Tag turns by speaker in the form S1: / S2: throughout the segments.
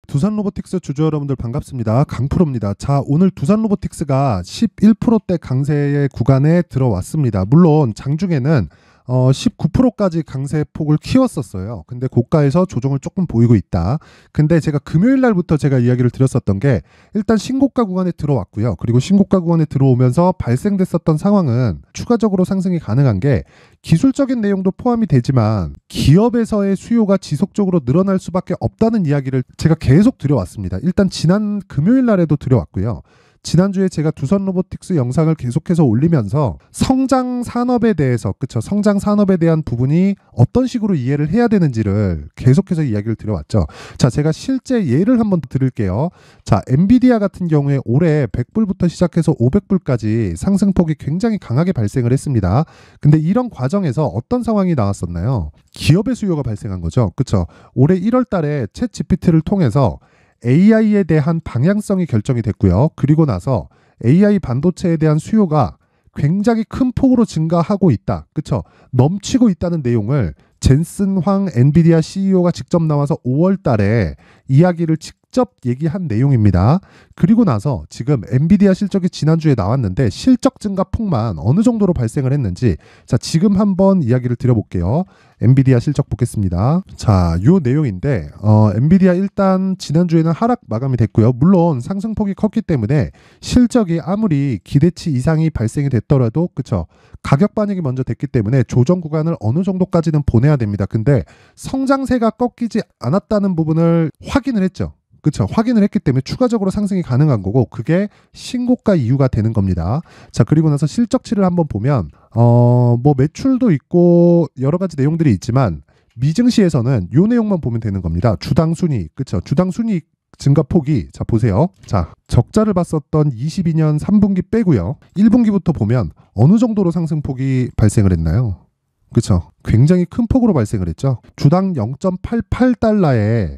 S1: 두산 로보틱스 주주 여러분들 반갑습니다. 강프로입니다. 자, 오늘 두산 로보틱스가 11%대 강세의 구간에 들어왔습니다. 물론 장중에는 19%까지 강세 폭을 키웠었어요. 근데 고가에서 조정을 조금 보이고 있다. 근데 제가 금요일 날부터 제가 이야기를 드렸었던 게 일단 신고가 구간에 들어왔고요. 그리고 신고가 구간에 들어오면서 발생됐었던 상황은 추가적으로 상승이 가능한 게 기술적인 내용도 포함이 되지만 기업에서의 수요가 지속적으로 늘어날 수밖에 없다는 이야기를 제가 계속 드려왔습니다. 일단 지난 금요일 날에도 드려왔고요. 지난주에 제가 두산 로보틱스 영상을 계속해서 올리면서 성장 산업에 대해서, 그쵸, 성장 산업에 대한 부분이 어떤 식으로 이해를 해야 되는지를 계속해서 이야기를 드려왔죠. 자, 제가 실제 예를 한번 드릴게요. 자, 엔비디아 같은 경우에 올해 100불부터 시작해서 500불까지 상승폭이 굉장히 강하게 발생을 했습니다. 근데 이런 과정에서 어떤 상황이 나왔었나요? 기업의 수요가 발생한 거죠. 그쵸? 올해 1월 달에 챗 GPT를 통해서 AI에 대한 방향성이 결정이 됐고요. 그리고 나서 AI 반도체에 대한 수요가 굉장히 큰 폭으로 증가하고 있다. 그쵸? 넘치고 있다는 내용을 젠슨 황 엔비디아 CEO가 직접 나와서 5월 달에 이야기를 직접 얘기한 내용입니다. 그리고 나서 지금 엔비디아 실적이 지난주에 나왔는데 실적 증가 폭만 어느 정도로 발생을 했는지, 자, 지금 한번 이야기를 드려볼게요. 엔비디아 실적 보겠습니다. 자, 요 내용인데 엔비디아 일단 지난주에는 하락 마감이 됐고요. 물론 상승폭이 컸기 때문에 실적이 아무리 기대치 이상이 발생이 됐더라도, 그쵸, 가격 반영이 먼저 됐기 때문에 조정 구간을 어느 정도까지는 보내야 됩니다. 근데 성장세가 꺾이지 않았다는 부분을 확인을 했죠. 그쵸, 확인을 했기 때문에 추가적으로 상승이 가능한 거고, 그게 신고가 이유가 되는 겁니다. 자, 그리고 나서 실적치를 한번 보면 뭐 매출도 있고 여러 가지 내용들이 있지만 미증시에서는 요 내용만 보면 되는 겁니다. 주당 순이익, 그쵸, 주당 순이익 증가폭이, 자, 보세요. 자, 적자를 봤었던 22년 3분기 빼고요. 1분기부터 보면 어느 정도로 상승폭이 발생을 했나요? 그쵸, 굉장히 큰 폭으로 발생을 했죠. 주당 0.88달러에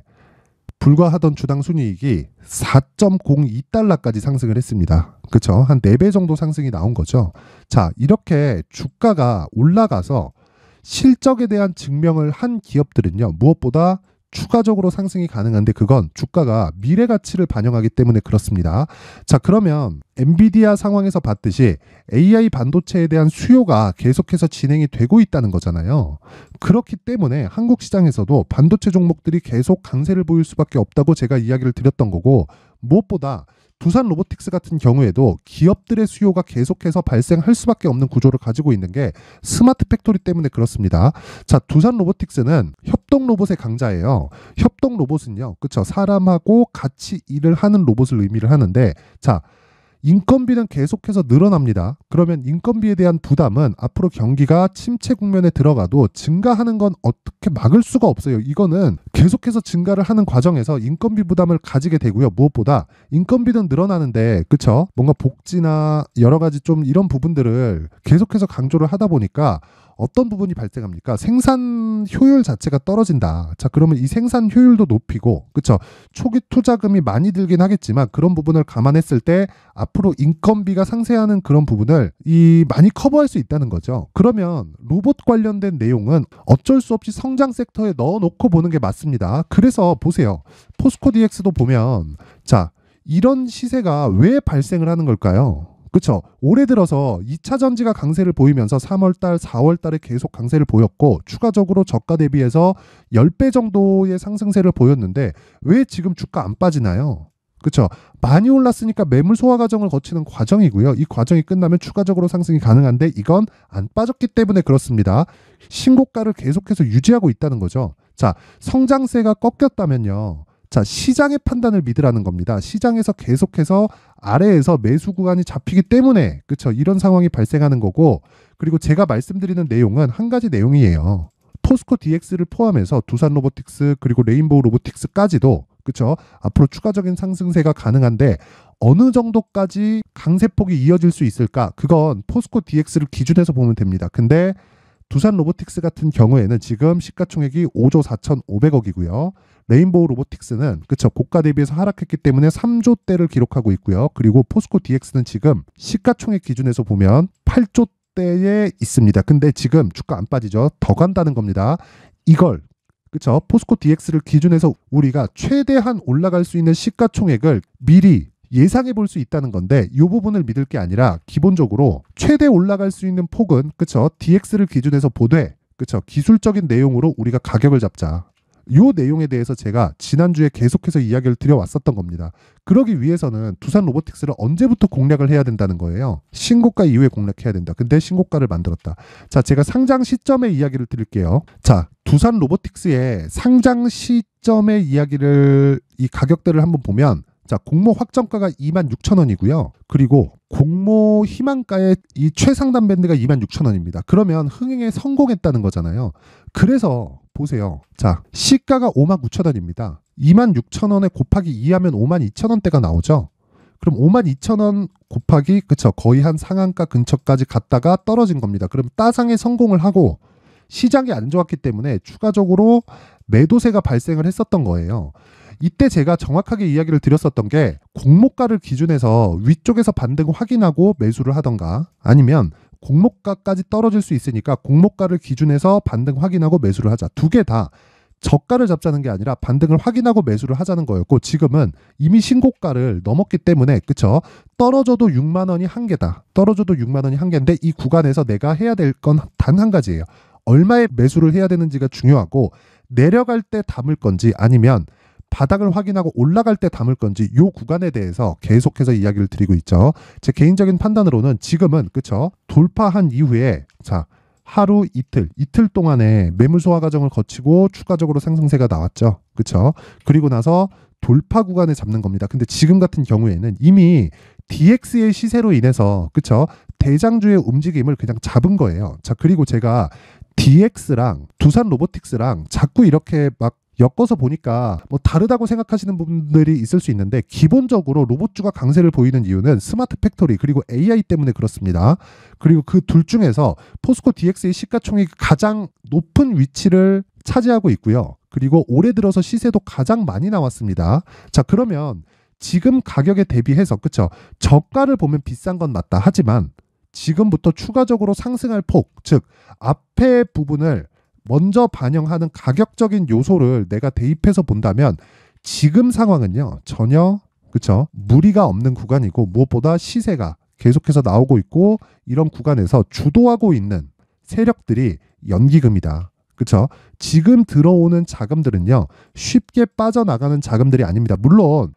S1: 불과하던 주당 순이익이 4.02달러까지 상승을 했습니다. 그쵸? 한 4배 정도 상승이 나온 거죠. 자, 이렇게 주가가 올라가서 실적에 대한 증명을 한 기업들은요, 무엇보다 추가적으로 상승이 가능한데 그건 주가가 미래 가치를 반영하기 때문에 그렇습니다. 자, 그러면 엔비디아 상황에서 봤듯이 AI 반도체에 대한 수요가 계속해서 진행이 되고 있다는 거잖아요. 그렇기 때문에 한국 시장에서도 반도체 종목들이 계속 강세를 보일 수밖에 없다고 제가 이야기를 드렸던 거고, 무엇보다 두산 로보틱스 같은 경우에도 기업들의 수요가 계속해서 발생할 수밖에 없는 구조를 가지고 있는 게 스마트 팩토리 때문에 그렇습니다. 자, 두산 로보틱스는 협동 로봇의 강자예요. 협동 로봇은요, 그쵸, 사람하고 같이 일을 하는 로봇을 의미를 하는데, 자, 인건비는 계속해서 늘어납니다. 그러면 인건비에 대한 부담은 앞으로 경기가 침체 국면에 들어가도 증가하는 건 어떻게 막을 수가 없어요. 이거는 계속해서 증가를 하는 과정에서 인건비 부담을 가지게 되고요. 무엇보다 인건비는 늘어나는데, 그쵸, 뭔가 복지나 여러 가지 좀 이런 부분들을 계속해서 강조를 하다 보니까 어떤 부분이 발생합니까? 생산 효율 자체가 떨어진다. 자, 그러면 이 생산 효율도 높이고, 그쵸, 초기 투자금이 많이 들긴 하겠지만 그런 부분을 감안했을 때 앞으로 인건비가 상쇄하는 그런 부분을 많이 커버할 수 있다는 거죠. 그러면 로봇 관련된 내용은 어쩔 수 없이 성장 섹터에 넣어놓고 보는 게 맞습니다. 그래서 보세요. 포스코 DX도 보면, 자, 이런 시세가 왜 발생을 하는 걸까요? 그쵸, 올해 들어서 2차 전지가 강세를 보이면서 3월달, 4월달에 계속 강세를 보였고 추가적으로 저가 대비해서 10배 정도의 상승세를 보였는데 왜 지금 주가 안 빠지나요? 그쵸, 많이 올랐으니까 매물 소화 과정을 거치는 과정이고요. 이 과정이 끝나면 추가적으로 상승이 가능한데 이건 안 빠졌기 때문에 그렇습니다. 신고가를 계속해서 유지하고 있다는 거죠. 자, 성장세가 꺾였다면요, 자, 시장의 판단을 믿으라는 겁니다. 시장에서 계속해서 아래에서 매수 구간이 잡히기 때문에, 그쵸, 이런 상황이 발생하는 거고, 그리고 제가 말씀드리는 내용은 한 가지 내용이에요. 포스코 DX를 포함해서 두산 로보틱스 그리고 레인보우 로보틱스까지도, 그쵸, 앞으로 추가적인 상승세가 가능한데 어느 정도까지 강세폭이 이어질 수 있을까? 그건 포스코 DX를 기준해서 보면 됩니다. 근데 두산 로보틱스 같은 경우에는 지금 시가총액이 5조 4,500억이고요. 레인보우 로보틱스는, 그쵸, 고가 대비해서 하락했기 때문에 3조대를 기록하고 있고요. 그리고 포스코 DX는 지금 시가총액 기준에서 보면 8조대에 있습니다. 근데 지금 주가 안 빠지죠. 더 간다는 겁니다. 이걸 그쵸? 포스코 DX를 기준해서 우리가 최대한 올라갈 수 있는 시가총액을 미리 예상해 볼 수 있다는 건데 이 부분을 믿을 게 아니라 기본적으로 최대 올라갈 수 있는 폭은 그쵸? DX를 기준해서 보되 그쵸? 기술적인 내용으로 우리가 가격을 잡자. 요 내용에 대해서 제가 지난주에 계속해서 이야기를 드려왔었던 겁니다. 그러기 위해서는 두산 로보틱스를 언제부터 공략을 해야 된다는 거예요. 신고가 이후에 공략해야 된다. 근데 신고가를 만들었다. 자, 제가 상장 시점의 이야기를 드릴게요. 자, 두산 로보틱스의 상장 시점의 이야기를 이 가격대를 한번 보면 자, 공모 확정가가 26,000원이고요. 그리고 공모 희망가의 이 최상단 밴드가 26,000원입니다. 그러면 흥행에 성공했다는 거잖아요. 그래서 보세요. 자, 시가가 59,000원입니다. 26,000원에 곱하기 2하면 52,000원대가 나오죠. 그럼 52,000원 곱하기 그쵸 거의 한 상한가 근처까지 갔다가 떨어진 겁니다. 그럼 따상에 성공을 하고 시장이 안 좋았기 때문에 추가적으로 매도세가 발생을 했었던 거예요. 이때 제가 정확하게 이야기를 드렸었던 게 공모가를 기준해서 위쪽에서 반등 확인하고 매수를 하던가 아니면 공모가까지 떨어질 수 있으니까 공모가를 기준해서 반등 확인하고 매수를 하자. 두 개 다 저가를 잡자는 게 아니라 반등을 확인하고 매수를 하자는 거였고 지금은 이미 신고가를 넘었기 때문에 그쵸? 떨어져도 6만 원이 한계다. 떨어져도 6만 원이 한계인데 이 구간에서 내가 해야 될 건 단 한 가지예요. 얼마에 매수를 해야 되는지가 중요하고 내려갈 때 담을 건지 아니면 바닥을 확인하고 올라갈 때 담을 건지 이 구간에 대해서 계속해서 이야기를 드리고 있죠. 제 개인적인 판단으로는 지금은 그쵸 돌파한 이후에 자 하루 이틀 동안에 매물 소화 과정을 거치고 추가적으로 상승세가 나왔죠. 그쵸? 그리고 나서 돌파 구간에 잡는 겁니다. 근데 지금 같은 경우에는 이미 DX의 시세로 인해서 그쵸 대장주의 움직임을 그냥 잡은 거예요. 자 그리고 제가 DX랑 두산 로보틱스랑 자꾸 이렇게 막 엮어서 보니까 뭐 다르다고 생각하시는 분들이 있을 수 있는데 기본적으로 로봇주가 강세를 보이는 이유는 스마트 팩토리 그리고 AI 때문에 그렇습니다. 그리고 그 둘 중에서 포스코 DX의 시가총액이 가장 높은 위치를 차지하고 있고요. 그리고 올해 들어서 시세도 가장 많이 나왔습니다. 자 그러면 지금 가격에 대비해서 그쵸 저가를 보면 비싼 건 맞다. 하지만 지금부터 추가적으로 상승할 폭, 즉 앞에 부분을 먼저 반영하는 가격적인 요소를 내가 대입해서 본다면 지금 상황은요 전혀 그쵸 무리가 없는 구간이고 무엇보다 시세가 계속해서 나오고 있고 이런 구간에서 주도하고 있는 세력들이 연기금이다. 그쵸 지금 들어오는 자금들은요 쉽게 빠져나가는 자금들이 아닙니다. 물론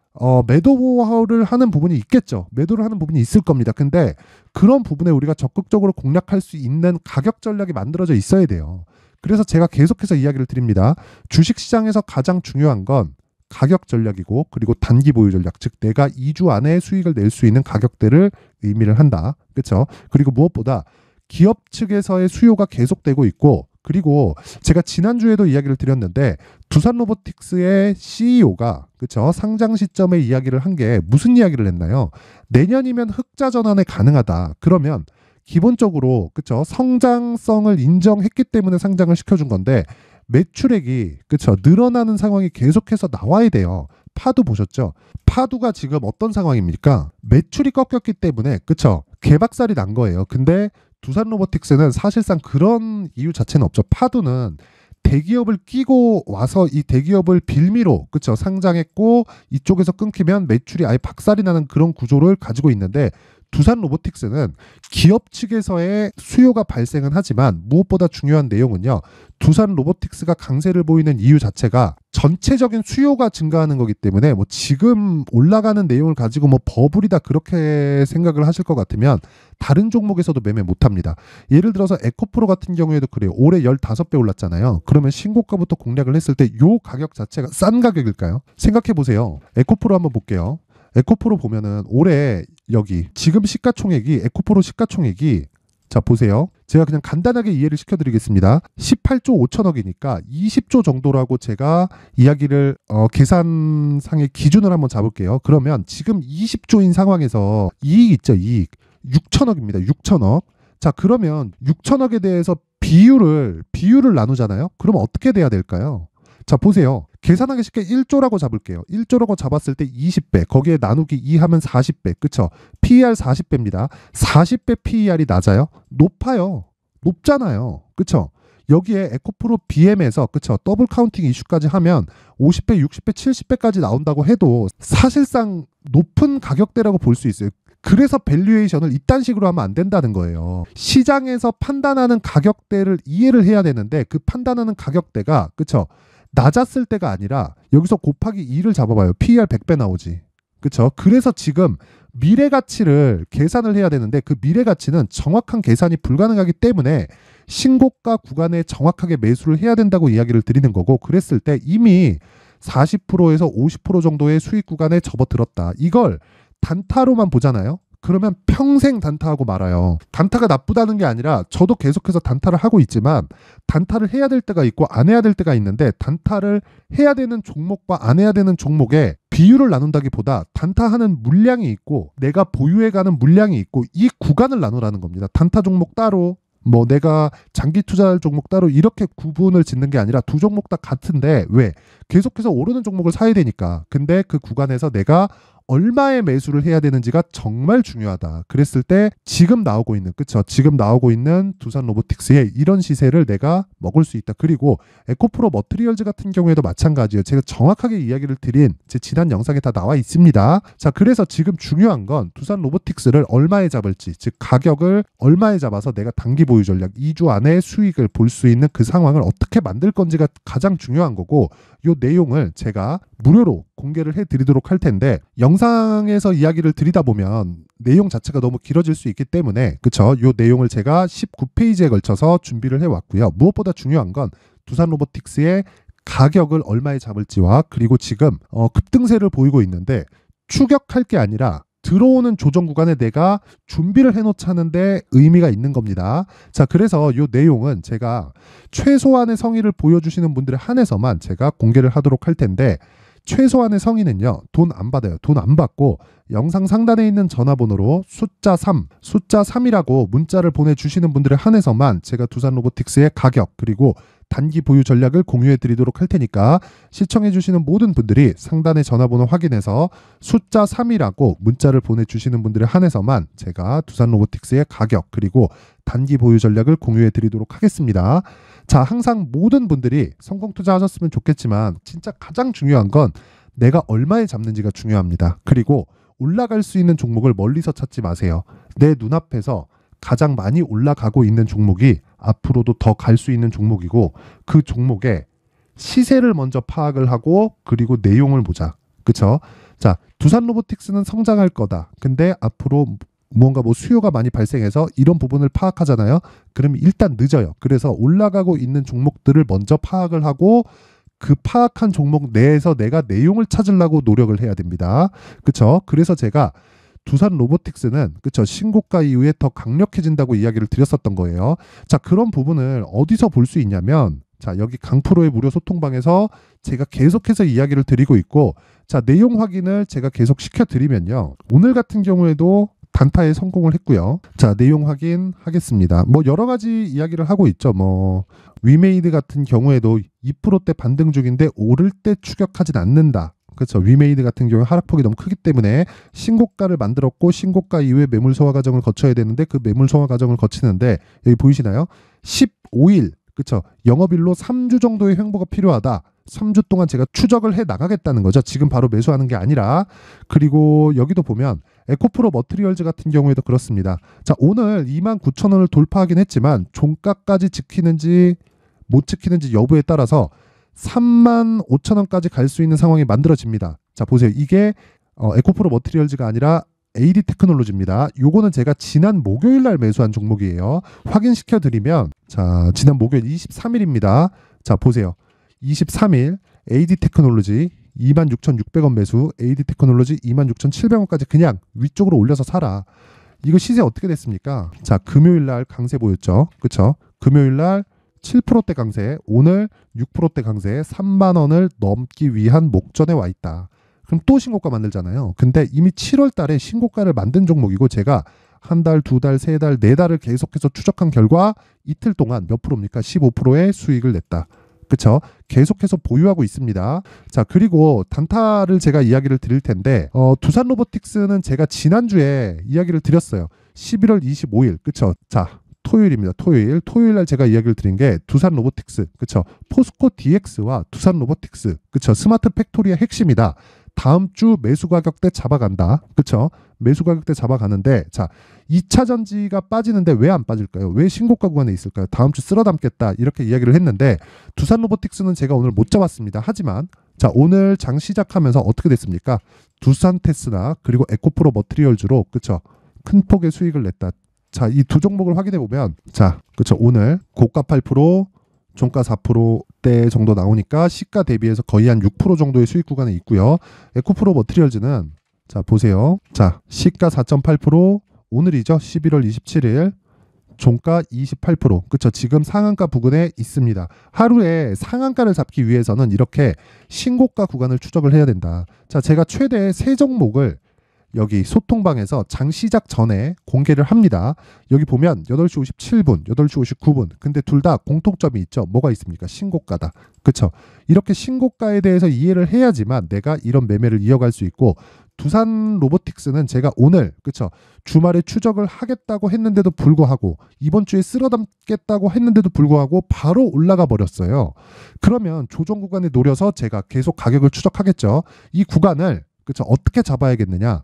S1: 매도를 하는 부분이 있겠죠. 매도를 하는 부분이 있을 겁니다. 근데 그런 부분에 우리가 적극적으로 공략할 수 있는 가격 전략이 만들어져 있어야 돼요. 그래서 제가 계속해서 이야기를 드립니다. 주식시장에서 가장 중요한 건 가격 전략이고 그리고 단기 보유 전략, 즉 내가 2주 안에 수익을 낼 수 있는 가격대를 의미를 한다. 그렇죠? 그리고 무엇보다 기업 측에서의 수요가 계속되고 있고 그리고 제가 지난주에도 이야기를 드렸는데 두산 로보틱스의 CEO가 그렇죠? 상장 시점에 이야기를 한 게 무슨 이야기를 했나요? 내년이면 흑자 전환에 가능하다. 그러면 기본적으로 그쵸 성장성을 인정했기 때문에 상장을 시켜준 건데 매출액이 그쵸 늘어나는 상황이 계속해서 나와야 돼요. 파도 보셨죠? 파도가 지금 어떤 상황입니까? 매출이 꺾였기 때문에 그쵸 개박살이 난 거예요. 근데 두산 로보틱스는 사실상 그런 이유 자체는 없죠. 파도는 대기업을 끼고 와서 이 대기업을 빌미로 그쵸 상장했고 이쪽에서 끊기면 매출이 아예 박살이 나는 그런 구조를 가지고 있는데 두산 로보틱스는 기업 측에서의 수요가 발생은 하지만 무엇보다 중요한 내용은요. 두산 로보틱스가 강세를 보이는 이유 자체가 전체적인 수요가 증가하는 거기 때문에 뭐 지금 올라가는 내용을 가지고 뭐 버블이다 그렇게 생각을 하실 것 같으면 다른 종목에서도 매매 못합니다. 예를 들어서 에코프로 같은 경우에도 그래요. 올해 15배 올랐잖아요. 그러면 신고가부터 공략을 했을 때 요 가격 자체가 싼 가격일까요? 생각해 보세요. 에코프로 한번 볼게요. 에코프로 보면은 올해 여기 지금 시가총액이 에코프로 시가총액이 자 보세요. 제가 그냥 간단하게 이해를 시켜드리겠습니다. 18조 5천억이니까 20조 정도라고 제가 이야기를 계산상의 기준을 한번 잡을게요. 그러면 지금 20조인 상황에서 이익 있죠. 이익 6천억입니다. 6천억. 자 그러면 6천억에 대해서 비율을 나누잖아요. 그럼 어떻게 돼야 될까요? 자 보세요. 계산하기 쉽게 1조라고 잡을게요. 1조라고 잡았을 때 20배 거기에 나누기 2 하면 40배 그쵸? PER 40배입니다. 40배 PER이 낮아요? 높아요. 높잖아요. 그쵸? 여기에 에코프로 BM에서 그쵸 더블 카운팅 이슈까지 하면 50배, 60배, 70배까지 나온다고 해도 사실상 높은 가격대라고 볼 수 있어요. 그래서 밸류에이션을 이딴 식으로 하면 안 된다는 거예요. 시장에서 판단하는 가격대를 이해를 해야 되는데 그 판단하는 가격대가 그쵸 낮았을 때가 아니라 여기서 곱하기 2를 잡아봐요. PER 100배 나오지. 그쵸? 그래서 지금 미래 가치를 계산을 해야 되는데 그 미래 가치는 정확한 계산이 불가능하기 때문에 신고가 구간에 정확하게 매수를 해야 된다고 이야기를 드리는 거고, 그랬을 때 이미 40%에서 50% 정도의 수익 구간에 접어들었다. 이걸 단타로만 보잖아요. 그러면 평생 단타하고 말아요. 단타가 나쁘다는 게 아니라 저도 계속해서 단타를 하고 있지만 단타를 해야 될 때가 있고 안 해야 될 때가 있는데, 단타를 해야 되는 종목과 안 해야 되는 종목의 비율을 나눈다기보다 단타하는 물량이 있고 내가 보유해가는 물량이 있고 이 구간을 나누라는 겁니다. 단타 종목 따로, 뭐 내가 장기 투자할 종목 따로 이렇게 구분을 짓는 게 아니라 두 종목 다 같은데, 왜? 계속해서 오르는 종목을 사야 되니까. 근데 그 구간에서 내가 얼마의 매수를 해야 되는지가 정말 중요하다. 그랬을 때 지금 나오고 있는, 그쵸? 지금 나오고 있는 두산 로보틱스의 이런 시세를 내가 먹을 수 있다. 그리고 에코프로 머트리얼즈 같은 경우에도 마찬가지예요. 제가 정확하게 이야기를 드린 제 지난 영상에 다 나와 있습니다. 자, 그래서 지금 중요한 건 두산 로보틱스를 얼마에 잡을지, 즉 가격을 얼마에 잡아서 내가 단기 보유 전략 2주 안에 수익을 볼 수 있는 그 상황을 어떻게 만들 건지가 가장 중요한 거고, 이 내용을 제가 무료로 공개를 해드리도록 할 텐데, 영상에서 이야기를 드리다 보면 내용 자체가 너무 길어질 수 있기 때문에, 그쵸? 이 내용을 제가 19페이지에 걸쳐서 준비를 해왔고요. 무엇보다 중요한 건 두산 로보틱스의 가격을 얼마에 잡을지와, 그리고 지금 급등세를 보이고 있는데 추격할 게 아니라 들어오는 조정 구간에 내가 준비를 해놓자는 데 의미가 있는 겁니다. 자, 그래서 이 내용은 제가 최소한의 성의를 보여주시는 분들에 한해서만 제가 공개를 하도록 할 텐데, 최소한의 성의는요, 돈 안 받아요. 돈 안 받고 영상 상단에 있는 전화번호로 숫자 3이라고 문자를 보내주시는 분들에 한해서만 제가 두산 로보틱스의 가격 그리고 단기 보유 전략을 공유해 드리도록 할 테니까, 시청해 주시는 모든 분들이 상단의 전화번호 확인해서 숫자 3이라고 문자를 보내주시는 분들에 한해서만 제가 두산 로보틱스의 가격 그리고 단기 보유 전략을 공유해 드리도록 하겠습니다. 자, 항상 모든 분들이 성공 투자하셨으면 좋겠지만 진짜 가장 중요한 건 내가 얼마에 잡는지가 중요합니다. 그리고 올라갈 수 있는 종목을 멀리서 찾지 마세요. 내 눈앞에서 가장 많이 올라가고 있는 종목이 앞으로도 더 갈 수 있는 종목이고, 그 종목의 시세를 먼저 파악을 하고 그리고 내용을 보자. 그쵸? 자, 두산 로보틱스는 성장할 거다. 근데 앞으로 무언가 수요가 많이 발생해서 이런 부분을 파악하잖아요. 그럼 일단 늦어요. 그래서 올라가고 있는 종목들을 먼저 파악을 하고 그 파악한 종목 내에서 내가 내용을 찾으려고 노력을 해야 됩니다. 그쵸? 그래서 제가 두산 로보틱스는 그쵸 신고가 이후에 더 강력해진다고 이야기를 드렸었던 거예요. 자, 그런 부분을 어디서 볼 수 있냐면, 자, 여기 강프로의 무료 소통방에서 제가 계속해서 이야기를 드리고 있고, 자, 내용 확인을 제가 계속 시켜드리면요, 오늘 같은 경우에도 단타에 성공을 했고요. 자, 내용 확인하겠습니다. 뭐 여러 가지 이야기를 하고 있죠. 뭐 위메이드 같은 경우에도 2%대 반등 중인데 오를 때 추격하진 않는다. 그렇죠. 위메이드 같은 경우 하락폭이 너무 크기 때문에 신고가를 만들었고 신고가 이후에 매물 소화 과정을 거쳐야 되는데 그 매물 소화 과정을 거치는데, 여기 보이시나요? 15일, 그렇죠. 영업일로 3주 정도의 횡보가 필요하다. 3주 동안 제가 추적을 해 나가겠다는 거죠. 지금 바로 매수하는 게 아니라. 그리고 여기도 보면 에코프로 머트리얼즈 같은 경우에도 그렇습니다. 자, 오늘 29,000원을 돌파하긴 했지만 종가까지 지키는지 못 지키는지 여부에 따라서 35,000원까지 갈 수 있는 상황이 만들어집니다. 자, 보세요. 이게 에코프로 머트리얼즈가 아니라 AD 테크놀로지입니다. 요거는 제가 지난 목요일 날 매수한 종목이에요. 확인시켜 드리면, 자, 지난 목요일 23일입니다. 자, 보세요. 23일 AD 테크놀로지 26,600원 매수, AD 테크놀로지 26,700원까지 그냥 위쪽으로 올려서 사라. 이거 시세 어떻게 됐습니까? 자, 금요일 날 강세 보였죠. 그쵸? 금요일 날 7%대 강세, 오늘 6%대 강세, 3만 원을 넘기 위한 목전에 와 있다. 그럼 또 신고가 만들잖아요. 근데 이미 7월 달에 신고가를 만든 종목이고, 제가 한 달, 두 달, 세 달, 네 달을 계속해서 추적한 결과 이틀 동안 몇 프로입니까? 15%의 수익을 냈다. 그쵸? 계속해서 보유하고 있습니다. 자, 그리고 단타를 제가 이야기를 드릴 텐데, 두산 로보틱스는 제가 지난주에 이야기를 드렸어요. 11월 25일. 그쵸? 자, 토요일입니다. 토요일 날 제가 이야기를 드린 게 두산 로보틱스, 그쵸? 포스코 DX와 두산 로보틱스, 그쵸? 스마트 팩토리의 핵심이다. 다음 주 매수 가격대 잡아간다. 그쵸? 매수 가격대 잡아가는데, 자, 2차 전지가 빠지는데 왜 안 빠질까요? 왜 신고가 구간에 있을까요? 다음 주 쓸어 담겠다. 이렇게 이야기를 했는데, 두산 로보틱스는 제가 오늘 못 잡았습니다. 하지만, 자, 오늘 장 시작하면서 어떻게 됐습니까? 두산 테스나 그리고 에코프로 머티리얼즈로, 그쵸? 큰 폭의 수익을 냈다. 자, 이 두 종목을 확인해 보면, 자, 그쵸? 오늘 고가 8%, 종가 4%대 정도 나오니까 시가 대비해서 거의 한 6% 정도의 수익 구간에 있고요. 에코프로 머티리얼즈는, 자, 보세요. 자, 시가 4.8%, 오늘이죠. 11월 27일. 종가 28%. 그쵸? 지금 상한가 부근에 있습니다. 하루에 상한가를 잡기 위해서는 이렇게 신고가 구간을 추적을 해야 된다. 자, 제가 최대 3종목을 여기 소통방에서 장 시작 전에 공개를 합니다. 여기 보면 8시 57분, 8시 59분. 근데 둘 다 공통점이 있죠. 뭐가 있습니까? 신고가다. 그쵸? 이렇게 신고가에 대해서 이해를 해야지만 내가 이런 매매를 이어갈 수 있고, 두산 로보틱스는 제가 오늘, 그쵸? 주말에 추적을 하겠다고 했는데도 불구하고, 이번 주에 쓸어 담겠다고 했는데도 불구하고 바로 올라가 버렸어요. 그러면 조정 구간에 노려서 제가 계속 가격을 추적하겠죠. 이 구간을, 그쵸? 어떻게 잡아야겠느냐?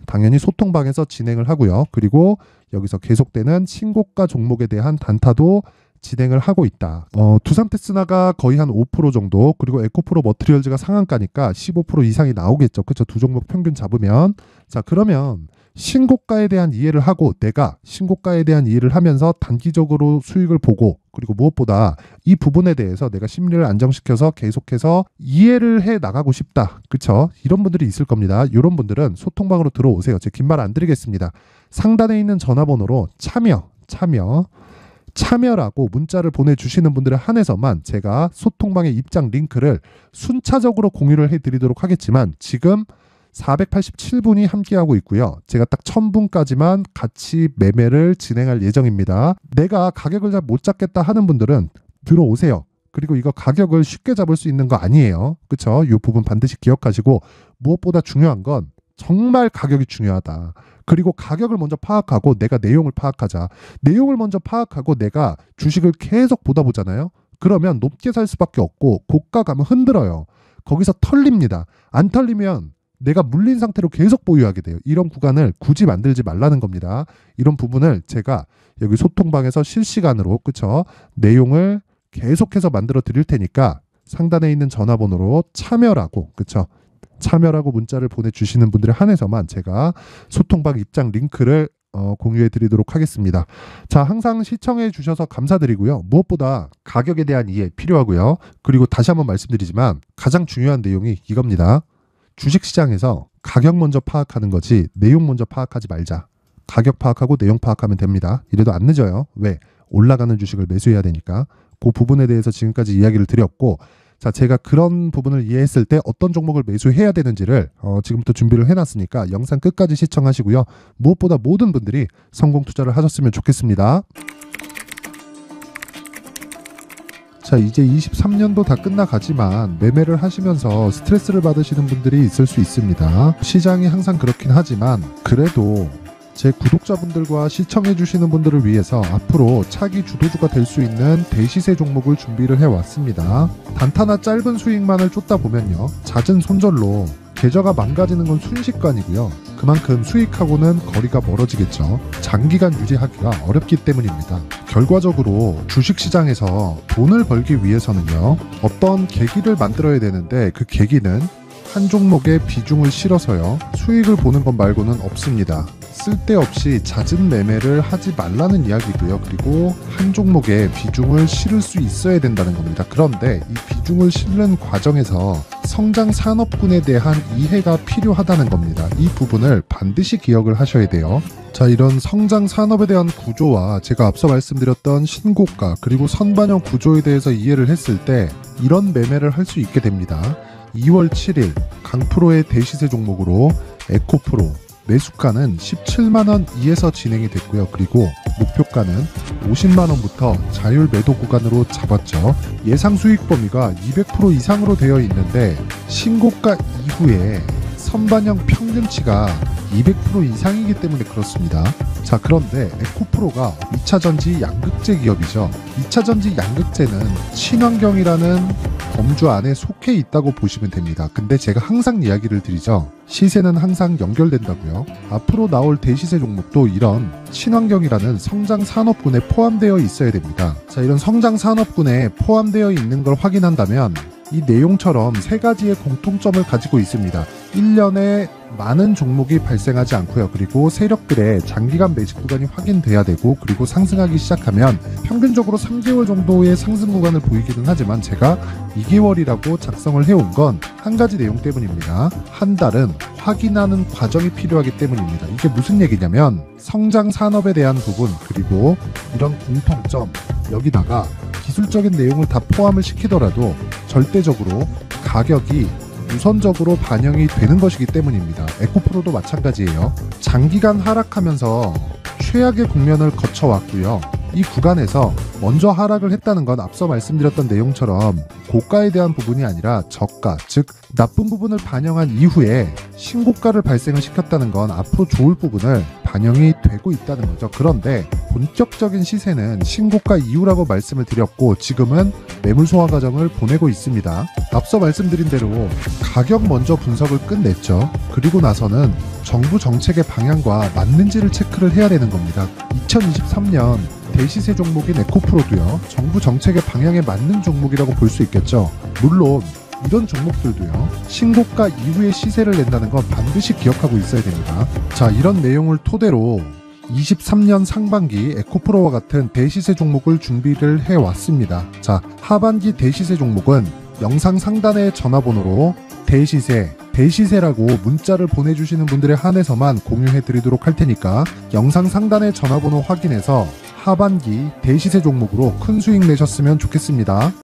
S1: 당연히 소통방에서 진행을 하고요. 그리고 여기서 계속되는 신고가 종목에 대한 단타도 진행을 하고 있다. 두산 테스나가 거의 한 5% 정도, 그리고 에코프로 머티리얼즈가 상한가니까 15% 이상이 나오겠죠. 그렇죠? 두 종목 평균 잡으면. 자, 그러면 신고가에 대한 이해를 하고, 내가 신고가에 대한 이해를 하면서 단기적으로 수익을 보고, 그리고 무엇보다 이 부분에 대해서 내가 심리를 안정시켜서 계속해서 이해를 해 나가고 싶다. 그쵸? 이런 분들이 있을 겁니다. 이런 분들은 소통방으로 들어오세요. 제가 긴 말 안 드리겠습니다. 상단에 있는 전화번호로 참여라고 문자를 보내주시는 분들에 한해서만 제가 소통방의 입장 링크를 순차적으로 공유를 해드리도록 하겠지만, 지금 487분이 함께하고 있고요. 제가 딱 1000분까지만 같이 매매를 진행할 예정입니다. 내가 가격을 잘 못 잡겠다 하는 분들은 들어오세요. 그리고 이거 가격을 쉽게 잡을 수 있는 거 아니에요. 그쵸? 이 부분 반드시 기억하시고, 무엇보다 중요한 건 정말 가격이 중요하다. 그리고 가격을 먼저 파악하고 내가 내용을 파악하자. 내용을 먼저 파악하고 내가 주식을 계속 보다 보잖아요. 그러면 높게 살 수밖에 없고, 고가 가면 흔들어요. 거기서 털립니다. 안 털리면 내가 물린 상태로 계속 보유하게 돼요. 이런 구간을 굳이 만들지 말라는 겁니다. 이런 부분을 제가 여기 소통방에서 실시간으로, 그쵸? 내용을 계속해서 만들어 드릴 테니까 상단에 있는 전화번호로 참여라고, 그쵸? 참여라고 문자를 보내주시는 분들에 한해서만 제가 소통방 입장 링크를 공유해 드리도록 하겠습니다. 자, 항상 시청해 주셔서 감사드리고요. 무엇보다 가격에 대한 이해 필요하고요. 그리고 다시 한번 말씀드리지만 가장 중요한 내용이 이겁니다. 주식시장에서 가격 먼저 파악하는 거지 내용 먼저 파악하지 말자. 가격 파악하고 내용 파악하면 됩니다. 이래도 안 늦어요. 왜? 올라가는 주식을 매수해야 되니까. 그 부분에 대해서 지금까지 이야기를 드렸고, 자, 제가 그런 부분을 이해했을 때 어떤 종목을 매수해야 되는지를 지금부터 준비를 해놨으니까 영상 끝까지 시청하시고요. 무엇보다 모든 분들이 성공 투자를 하셨으면 좋겠습니다. 자, 이제 23년도 다 끝나가지만 매매를 하시면서 스트레스를 받으시는 분들이 있을 수 있습니다. 시장이 항상 그렇긴 하지만 그래도 제 구독자분들과 시청해주시는 분들을 위해서 앞으로 차기 주도주가 될 수 있는 대시세 종목을 준비를 해왔습니다. 단타나 짧은 수익만을 쫓다 보면요, 잦은 손절로 계좌가 망가지는 건 순식간이고요. 그만큼 수익하고는 거리가 멀어지겠죠. 장기간 유지하기가 어렵기 때문입니다. 결과적으로 주식시장에서 돈을 벌기 위해서는요, 어떤 계기를 만들어야 되는데, 그 계기는 한 종목에 비중을 실어서요, 수익을 보는 것 말고는 없습니다. 쓸데없이 잦은 매매를 하지 말라는 이야기고요. 그리고 한 종목에 비중을 실을 수 있어야 된다는 겁니다. 그런데 이 비중을 실는 과정에서 성장 산업군에 대한 이해가 필요하다는 겁니다. 이 부분을 반드시 기억을 하셔야 돼요. 자, 이런 성장 산업에 대한 구조와 제가 앞서 말씀드렸던 신고가 그리고 선반영 구조에 대해서 이해를 했을 때 이런 매매를 할 수 있게 됩니다. 2월 7일 강프로의 대시세 종목으로 에코프로 매수가는 17만원 이에서 진행이 됐고요. 그리고 목표가는 50만원부터 자율 매도 구간으로 잡았죠. 예상 수익 범위가 200% 이상으로 되어 있는데 신고가 이후에 선반영 평균치가 200% 이상이기 때문에 그렇습니다. 자, 그런데 에코프로가 2차전지 양극재 기업이죠. 2차전지 양극재는 친환경이라는 범주 안에 속해 있다고 보시면 됩니다. 근데 제가 항상 이야기를 드리죠. 시세는 항상 연결된다고요. 앞으로 나올 대시세 종목도 이런 친환경이라는 성장 산업군에 포함되어 있어야 됩니다. 자, 이런 성장 산업군에 포함되어 있는 걸 확인한다면 이 내용처럼 세 가지의 공통점을 가지고 있습니다. 1년에 많은 종목이 발생하지 않고요. 그리고 세력들의 장기간 매집 구간이 확인돼야 되고, 그리고 상승하기 시작하면 평균적으로 3개월 정도의 상승 구간을 보이기는 하지만 제가 2개월이라고 작성을 해온 건 한 가지 내용 때문입니다. 한 달은 확인하는 과정이 필요하기 때문입니다. 이게 무슨 얘기냐면 성장 산업에 대한 부분, 그리고 이런 공통점, 여기다가 기술적인 내용을 다 포함을 시키더라도 절대적으로 가격이 우선적으로 반영이 되는 것이기 때문입니다. 에코프로도 마찬가지예요. 장기간 하락하면서 최악의 국면을 거쳐왔고요. 이 구간에서 먼저 하락을 했다는 건 앞서 말씀드렸던 내용처럼 고가에 대한 부분이 아니라 저가, 즉 나쁜 부분을 반영한 이후에 신고가를 발생을 시켰다는 건 앞으로 좋을 부분을 반영이 되고 있다는 거죠. 그런데 본격적인 시세는 신고가 이후라고 말씀을 드렸고, 지금은 매물 소화 과정을 보내고 있습니다. 앞서 말씀드린 대로 가격 먼저 분석을 끝냈죠. 그리고 나서는 정부 정책의 방향과 맞는지를 체크를 해야 되는 겁니다. 2023년 대시세 종목인 에코프로도요, 정부 정책의 방향에 맞는 종목이라고 볼 수 있겠죠. 물론 이런 종목들도요, 신고가 이후에 시세를 낸다는 건 반드시 기억하고 있어야 됩니다. 자, 이런 내용을 토대로 23년 상반기 에코프로와 같은 대시세 종목을 준비를 해왔습니다. 자, 하반기 대시세 종목은 영상 상단의 전화번호로 대시세라고 문자를 보내주시는 분들에 한해서만 공유해드리도록 할 테니까 영상 상단의 전화번호 확인해서 하반기 대시세 종목으로 큰 수익 내셨으면 좋겠습니다.